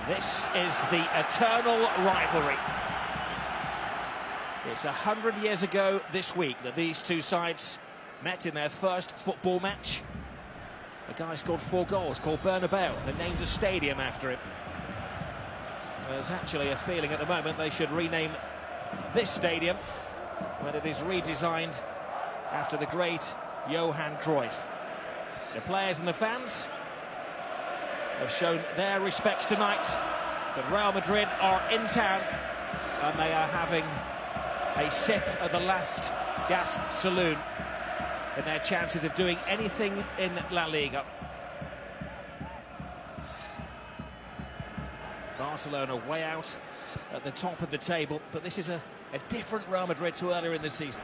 This is the eternal rivalry. It's 100 years ago this week that these two sides met in their first football match. A guy scored 4 goals, called Bernabeu. They named a stadium after him. There's actually a feeling at the moment they should rename this stadium when it is redesigned after the great Johan Cruyff. The players and the fans have shown their respects tonight, but Real Madrid are in town and they are having a sip of the last gas saloon in their chances of doing anything in La Liga. Barcelona way out at the top of the table, but this is a different Real Madrid to earlier in the season.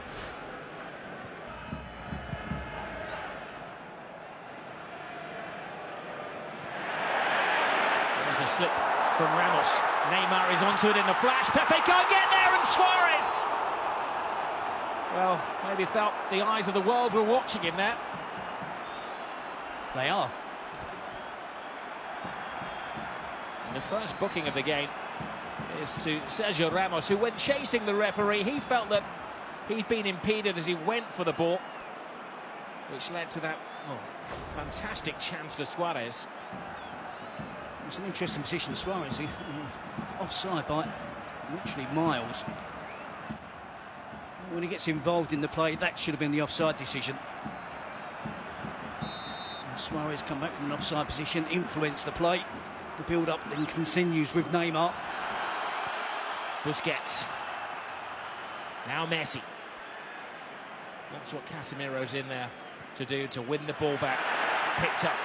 There's a slip from Ramos. Neymar is onto it in a flash. Pepe can't get there, and Suarez! Well, maybe felt the eyes of the world were watching him there. They are. And the first booking of the game is to Sergio Ramos, who, when chasing the referee, he felt that he'd been impeded as he went for the ball, which led to that fantastic chance for Suarez. It's an interesting position, Suarez. He offside by literally miles. When he gets involved in the play, that should have been the offside decision. And Suarez come back from an offside position, influence the play. The build-up then continues with Neymar. Busquets. Now Messi. That's what Casemiro's in there to do, to win the ball back. Picked up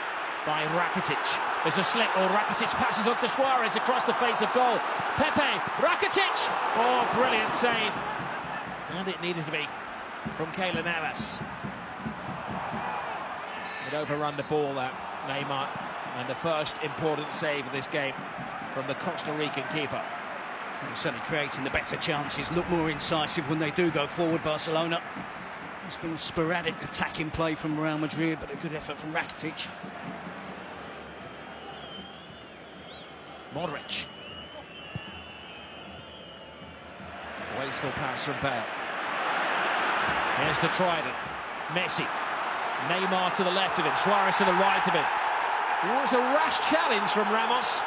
by Rakitic. There's a slip, Rakitic passes on to Suarez across the face of goal. Pepe, Rakitic! Oh, brilliant save. And it needed to be from Keylor Navas. He'd overrun the ball, that Neymar, and the first important save of this game from the Costa Rican keeper. He's certainly creating the better chances, look more incisive when they do go forward, Barcelona. It's been sporadic attacking play from Real Madrid, but a good effort from Rakitic. Modric. Wasteful pass from Bale. Here's the trident. Messi. Neymar to the left of him. Suarez to the right of him. It was a rash challenge from Ramos.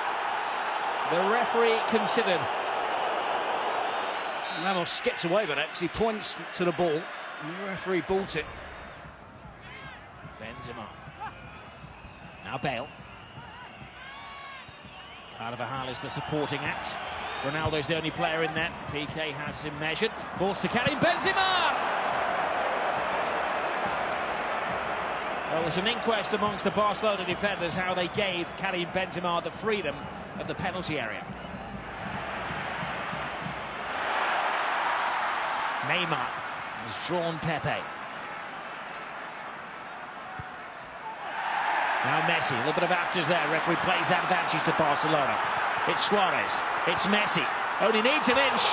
The referee considered. Ramos gets away with it because he points to the ball and the referee bought it. Benzema. Now Bale. Carvajal is the supporting act. Ronaldo's the only player in there. PK has him measured. Forced to Karim Benzema! Well, there's an inquest amongst the Barcelona defenders how they gave Karim Benzema the freedom of the penalty area. Neymar has drawn Pepe. Now Messi, a little bit of afters there. Referee plays that advantage to Barcelona. It's Suarez, it's Messi. Only needs an inch.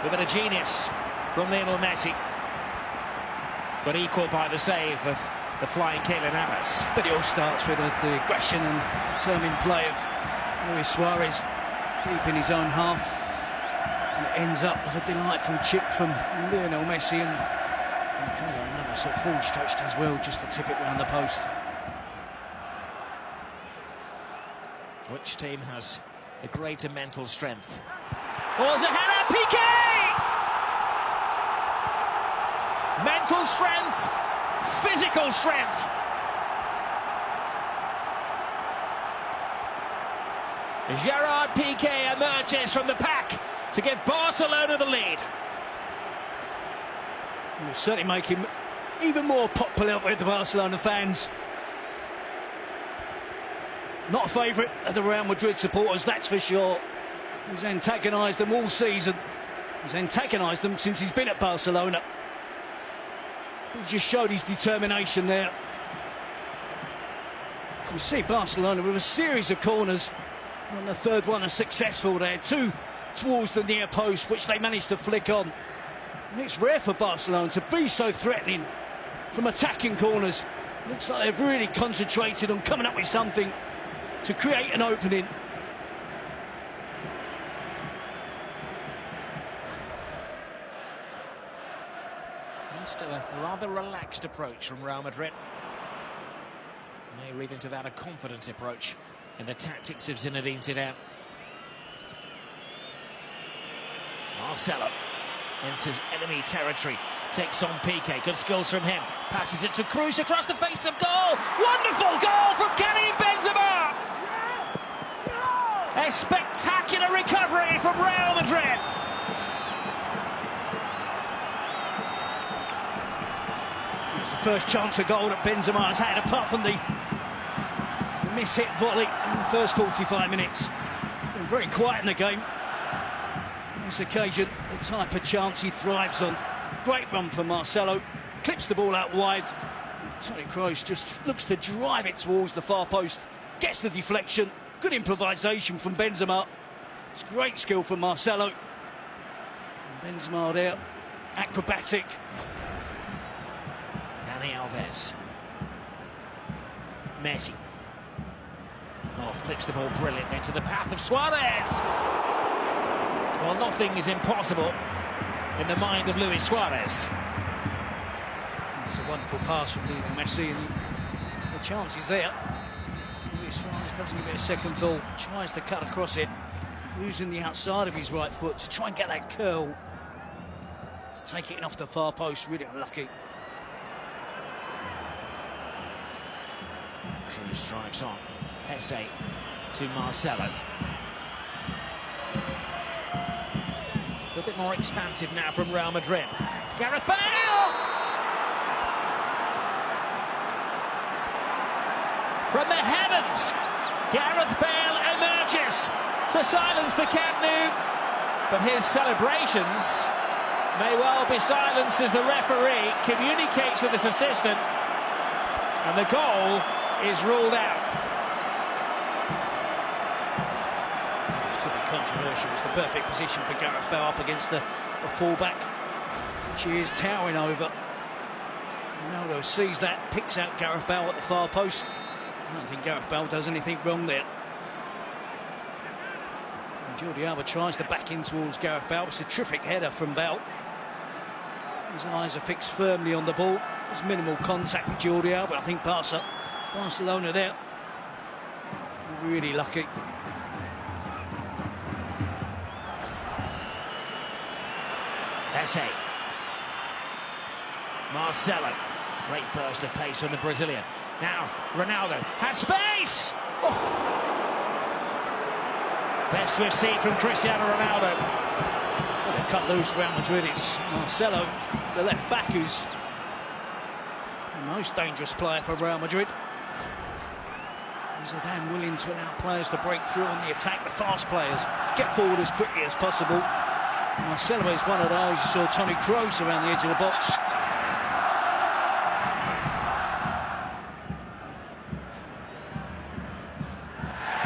A bit of genius from Lionel Messi. But equal by the save of the flying Keylor Navas. But it all starts with the aggression and determined play of Luis Suarez deep in his own half. And it ends up with a delightful chip from Lionel Messi and Keylor Navas at full stretch as well, just to tip it round the post. Which team has the greater mental strength? Oh, there's a header, PK! Mental strength, physical strength. Gerard Piqué emerges from the pack to give Barcelona the lead. Will certainly make him even more popular with the Barcelona fans. Not a favourite of the Real Madrid supporters, that's for sure. He's antagonised them all season. He's antagonised them since he's been at Barcelona. He just showed his determination there. You see Barcelona with a series of corners. On the third one, are successful there. 2 towards the near post, which they managed to flick on. And it's rare for Barcelona to be so threatening from attacking corners. Looks like they've really concentrated on coming up with something. to create an opening. Still a rather relaxed approach from Real Madrid. May read into that a confident approach in the tactics of Zinedine Zidane. Marcelo enters enemy territory, takes on Piqué, good skills from him, passes it to Cruz across the face of goal. Wonderful goal from Karim Benzema! A spectacular recovery from Real Madrid. It's the first chance of goal that Benzema has had, apart from the miss-hit volley in the first 45 minutes. Been very quiet in the game. On this occasion, the type of chance he thrives on. Great run from Marcelo, clips the ball out wide. Toni Kroos just looks to drive it towards the far post, gets the deflection. Good improvisation from Benzema. It's great skill from Marcelo. And Benzema there, acrobatic. Dani Alves. Messi. Oh, flips the ball brilliantly into the path of Suarez. Well, nothing is impossible in the mind of Luis Suarez. It's a wonderful pass from Lionel Messi, and the chance is there. Luis Suarez doesn't give it a second thought, tries to cut across it, using the outside of his right foot to try and get that curl. To take it in off the far post, really unlucky. Cruz strikes on. Hesse to Marcelo. A bit more expansive now from Real Madrid. Gareth Bale! From the heavens, Gareth Bale emerges to silence the Camp Nou. But his celebrations may well be silenced as the referee communicates with his assistant. And the goal is ruled out. This could be controversial. It's the perfect position for Gareth Bale up against the fullback, which he is towering over. Ronaldo sees that, picks out Gareth Bale at the far post. I don't think Gareth Bale does anything wrong there. And Jordi Alba tries to back in towards Gareth Bale. It's a terrific header from Bale. His eyes are fixed firmly on the ball. There's minimal contact with Jordi Alba. I think Barcelona there, really lucky. Hesse. Marcelo. Great burst of pace from the Brazilian. Now Ronaldo has space. Oh. Best we've seen from Cristiano Ronaldo. Well, they've cut loose Real Madrid. It's Marcelo, the left back, who's the most dangerous player for Real Madrid. Zidane willing to allow players to break through on the attack, the fast players get forward as quickly as possible. Marcelo is one of those. You saw Toni Kroos around the edge of the box.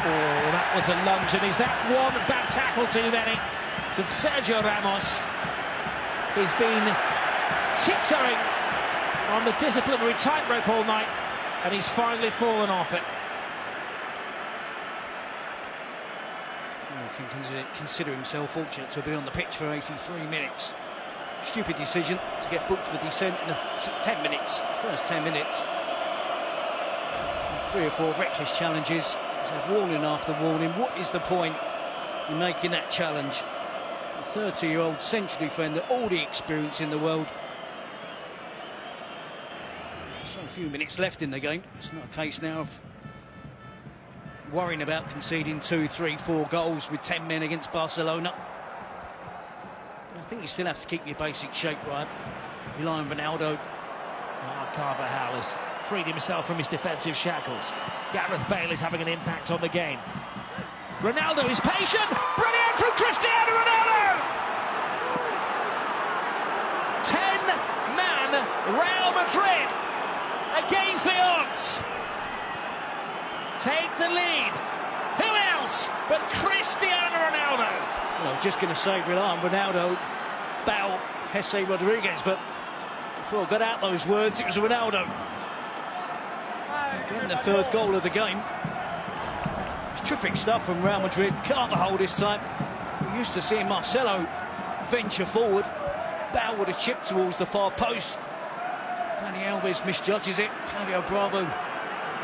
Oh, that was a lunge, and is that one bad tackle too many? So Sergio Ramos has been tiptoeing on the disciplinary tightrope all night, and he's finally fallen off it. He can consider himself fortunate to have been on the pitch for 83 minutes. Stupid decision to get booked for dissent in the 10 minutes, first 10 minutes. And 3 or 4 reckless challenges. Warning after warning. What is the point in making that challenge? A 30-year-old central defender, all the experience in the world. So a few minutes left in the game. It's not a case now of worrying about conceding 2, 3, 4 goals with 10 men against Barcelona. But I think you still have to keep your basic shape right. Rely on Ronaldo. Carvajal has freed himself from his defensive shackles. Gareth Bale is having an impact on the game. Ronaldo is patient. Brilliant from Cristiano Ronaldo! 10-man Real Madrid against the odds. Take the lead. Who else but Cristiano Ronaldo? Well, I was just going to say rely on Ronaldo, Bale, Hesse, Rodriguez, but before I got out those words, it was Ronaldo. Again, the 3rd goal of the game. Terrific stuff from Real Madrid. Can't hold this time. We're used to seeing Marcelo venture forward. Bow with a chip towards the far post. Dani Alves misjudges it. Claudio Bravo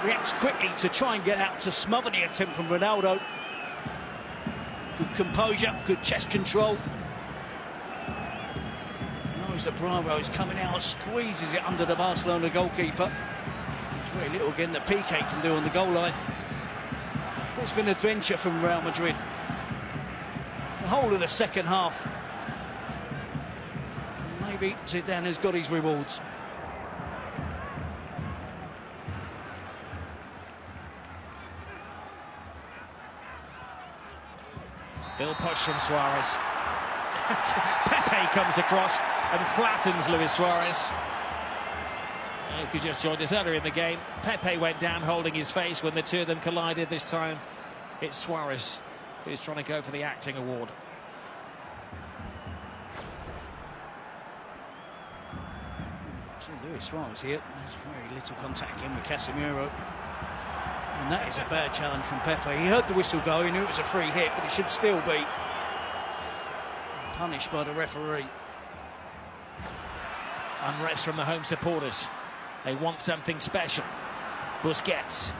reacts quickly to try and get out to smother the attempt from Ronaldo. Good composure, good chest control. Knows that Bravo is coming out, squeezes it under the Barcelona goalkeeper. There's very little again that Piqué can do on the goal line. There's been adventure from Real Madrid. The whole of the second half. Maybe Zidane has got his rewards. Ill push from Suarez. Pepe comes across and flattens Luis Suarez. If you just joined us earlier in the game, Pepe went down holding his face when the two of them collided. This time it's Suarez who's trying to go for the acting award. So Luis Suarez here. There's very little contact again with Casemiro. And that is a bad challenge from Pepe. He heard the whistle go, he knew it was a free hit, but it should still be punished by the referee. Unrest from the home supporters. They want something special. Busquets.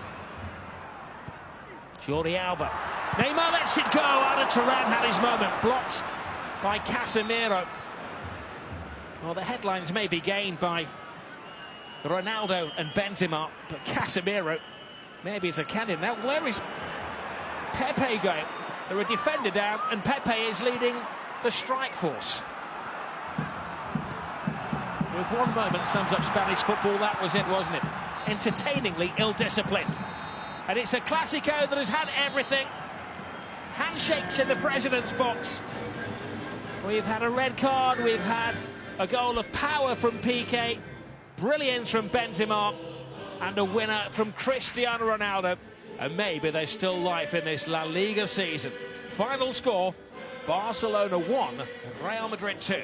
Jordi Alba. Neymar lets it go. Arda Turan had his moment. Blocked by Casemiro. Well, the headlines may be gained by Ronaldo and Benzema, but Casemiro maybe is a candidate. Now, where is Pepe going? There are a defender down, and Pepe is leading the strike force. With one moment sums up Spanish football, that was it, wasn't it? Entertainingly ill-disciplined. And it's a Clasico that has had everything. Handshakes in the president's box. We've had a red card, we've had a goal of power from Piqué, brilliance from Benzema, and a winner from Cristiano Ronaldo. And maybe there's still life in this La Liga season. Final score, Barcelona 1, Real Madrid 2.